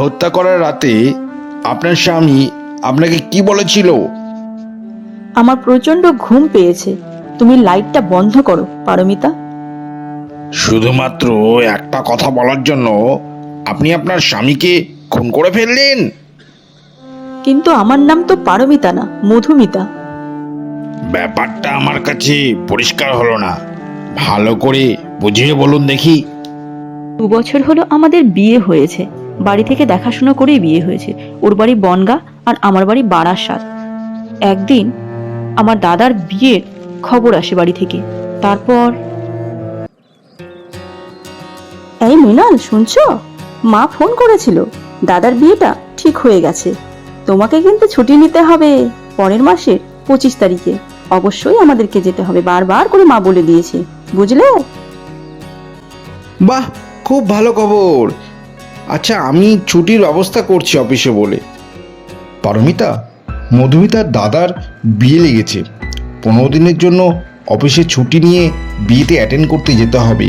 হত্যা করার রাতে আপনার স্বামী আপনাকে কি বলেছিল? আমার প্রচন্ড ঘুম পেয়েছে, তুমি লাইটটা বন্ধ করো পারমিতা। শুধুমাত্র একটা কথা বলার জন্য আপনি আপনার স্বামীকে খুন করে ফেললেন? কিন্তু আমার নাম তো পারমিতা না, মধুমিতা। ব্যাপারটা আমার কাছে পরিষ্কার হলো না, ভালো করে বুঝিয়ে বলুন দেখি। 2 বছর হলো আমাদের বিয়ে হয়েছে, বাড়ি থেকে দেখাশোনা করেই বিয়ে হয়েছে। ওর বাড়ি বনগা আর আমার বাড়ি বারাসাত। একদিন আমার দাদার বিয়ের খবর আসে বাড়ি থেকে। তারপর এই মৃণাল, শুনছো? মা ফোন করেছিল, দাদার বিয়েটা ঠিক হয়ে গেছে। তোমাকে কিন্তু ছুটি নিতে হবে পরের মাসের 25 তারিখে। অবশ্যই আমাদেরকে যেতে হবে, বারবার করে মা বলে দিয়েছে, বুঝলে? বাহ, খুব ভালো খবর। আচ্ছা, আমি ছুটির ব্যবস্থা করছি অফিসে বলে। পারমিতা, মধুমিতার দাদার বিয়ে লেগেছে, 15 দিনের জন্য অফিসে ছুটি নিয়ে বিয়েতে অ্যাটেন্ড করতে যেতে হবে।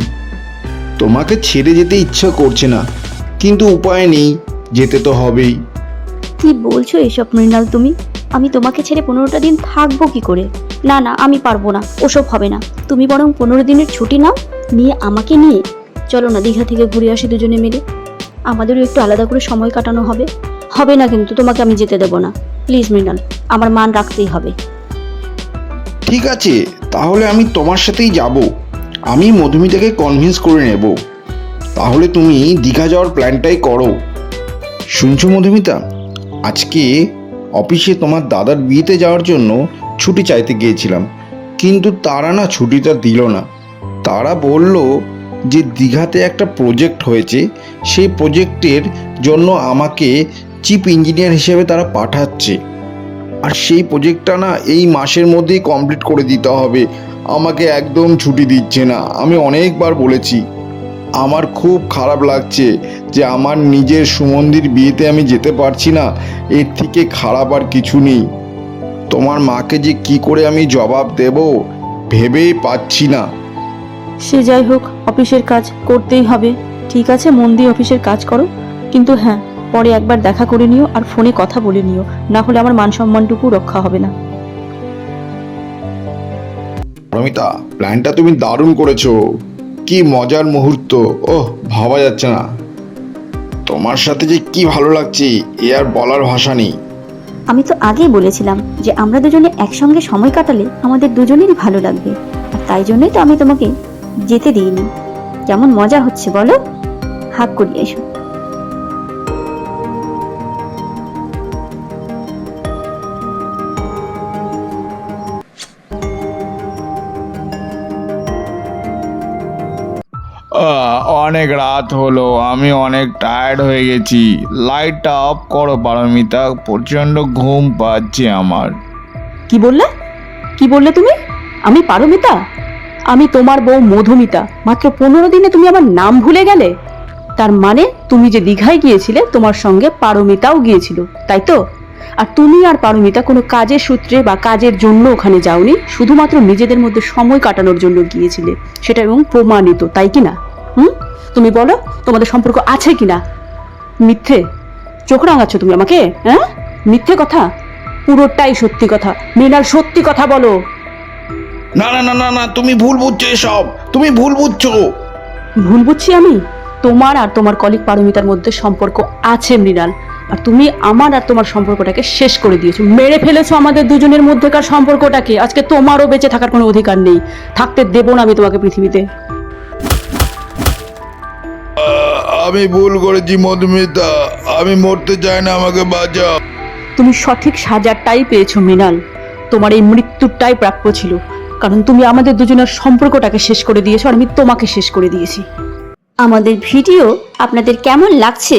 তোমাকে ছেড়ে যেতে ইচ্ছা করছে না, কিন্তু উপায় নেই, যেতে তো হবেই। কি বলছো এসব মৃণাল তুমি? আমি তোমাকে ছেড়ে 15টা দিন থাকবো কি করে? না না, আমি পারবো না, ওসব হবে না। তুমি বরং 15 দিনের ছুটি নাও, নিয়ে আমাকে নিয়ে চলো না দীঘা থেকে ঘুরে আসি দুজনে মিলে। আমাদেরও একটু আলাদা করে সময় কাটানো হবে। হবে না কিন্তু, তোমাকে আমি যেতে দেবো না। প্লিজ মৃণাল, আমার মান রাখতেই হবে। ঠিক আছে, তাহলে আমি তোমার সাথেই যাব। আমি মধুমিতাকে কনভিন্স করে নেব। তাহলে তুমি দীঘা যাওয়ার প্ল্যানটাই করো। শুনছো মধুমিতা, আজকে অফিসে তোমার দাদার বিয়েতে যাওয়ার জন্য ছুটি চাইতে গিয়েছিলাম, কিন্তু তারা না ছুটিটা দিল না। তারা বলল যে দীঘাতে একটা প্রজেক্ট হয়েছে, সেই প্রজেক্টের জন্য আমাকে চিফ ইঞ্জিনিয়ার হিসেবে তারা পাঠাচ্ছে। আর সেই প্রজেক্টটা না এই মাসের মধ্যেই কমপ্লিট করে দিতে হবে। আমাকে একদম ছুটি দিচ্ছে না। আমি অনেকবার বলেছি। আমার খুব খারাপ লাগছে যে আমার নিজের সুমন্দির বিয়েতে আমি যেতে পারছি না। এর থেকে খারাপ আর কিছু নেই। তোমার মাকে যে কি করে আমি জবাব দেব ভেবেই পাচ্ছি না। সে যাই হোক, অফিসের কাজ করতেই হবে। ঠিক আছে, মন দিয়ে অফিসের কাজ করো, কিন্তু হ্যাঁ, পরে একবার দেখা করে নিও আর ফোনে কথা বলে নিও, না হলে আমার মান সম্মানটুকু রক্ষা হবে না। প্রমিতা, প্ল্যানটা তুমি দারুণ করেছো। কি মজার মুহূর্ত, ওহ, ভাবা যাচ্ছে না। তোমার সাথে যে কি ভালো লাগছে এ আর বলার ভাষা নেই। আমি তো আগেই বলেছিলাম যে আমরা দুজনে একসঙ্গে সময় কাটালে আমাদের দুজনেরই ভালো লাগবে। আর তাই জন্যই তো আমি তোমাকে যেতে দিইনি। কেমন মজা হচ্ছে বলো? হাত করিয়ে এসো। অনেক রাত হলো, আমি অনেক টায়ার্ড হয়ে গেছি। লাইটটা অফ করো পারমিতা, প্রচণ্ড ঘুম পাচ্ছে আমার। কি বললে? কি বললে তুমি? আমি পারমিতা? আমি তোমার বউ মধুমিতা। মাত্র 15 দিনে তুমি আমার নাম ভুলে গেলে? তার মানে তুমি যে দীঘায় গিয়েছিলে, তোমার সঙ্গে পারমিতাও গিয়েছিল, তাই তো? আর তুমি আর পারমিতা কোনো কাজের সূত্রে বা কাজের জন্য ওখানে যাওনি, শুধুমাত্র নিজেদের মধ্যে সময় কাটানোর জন্য গিয়েছিলে, সেটা এবং প্রমাণিত, তাই কি না? তুমি বলো, তোমাদের সম্পর্ক আছে কিনা? মিথ্যে চোখ রাঙাচ্ছ তুমি আমাকে, হ্যাঁ? মিথ্যে কথা? পুরোটাই সত্যি কথা। মৃণাল, সত্যি কথা বলো। না না না না না, তুমি ভুল বুঝছো, এসব তুমি ভুল বুঝছো। ভুল বুঝছি আমি? তোমার আর তোমার কলিগ পারমিতার মধ্যে সম্পর্ক আছে মৃণাল, আর তুমি আমার আর তোমার সম্পর্কটাকে শেষ করে দিয়েছো, মেরে ফেলেছো আমাদের দুজনের মধ্যেকার সম্পর্কটাকে। আজকে তোমারও বেঁচে থাকার কোনো অধিকার নেই, থাকতে দেবো না আমি তোমাকে পৃথিবীতে। আমি ভুল করেছি মধুমিতা, আমি মরতে চাই না, আমাকে বাঁচাও। তুমি সঠিক সাজাটাই পেয়েছো মৃণাল, তোমার এই মৃত্যুটাই প্রাপ্য ছিল, কারণ তুমি আমাদের দুজনের সম্পর্কটাকে শেষ করে দিয়েছো আর আমি তোমাকে শেষ করে দিয়েছি। আমাদের ভিডিও আপনাদের কেমন লাগছে?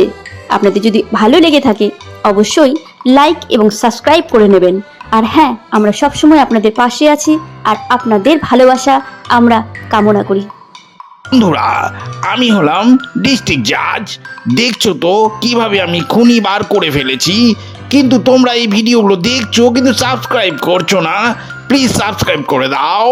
আপনাদের যদি ভালো লেগে থাকে অবশ্যই লাইক এবং সাবস্ক্রাইব করে নেবেন। আর হ্যাঁ, আমরা সবসময় আপনাদের পাশে আছি আর আপনাদের ভালোবাসা আমরা কামনা করি। বন্ধুরা, আমি হলাম ডিস্ট্রিক্ট জাজ। দেখছো তো কিভাবে আমি খুনি বার করে ফেলেছি। কিন্তু তোমরা এই ভিডিওগুলো দেখছো কিন্তু সাবস্ক্রাইব করছো না। প্লিজ সাবস্ক্রাইব করে দাও।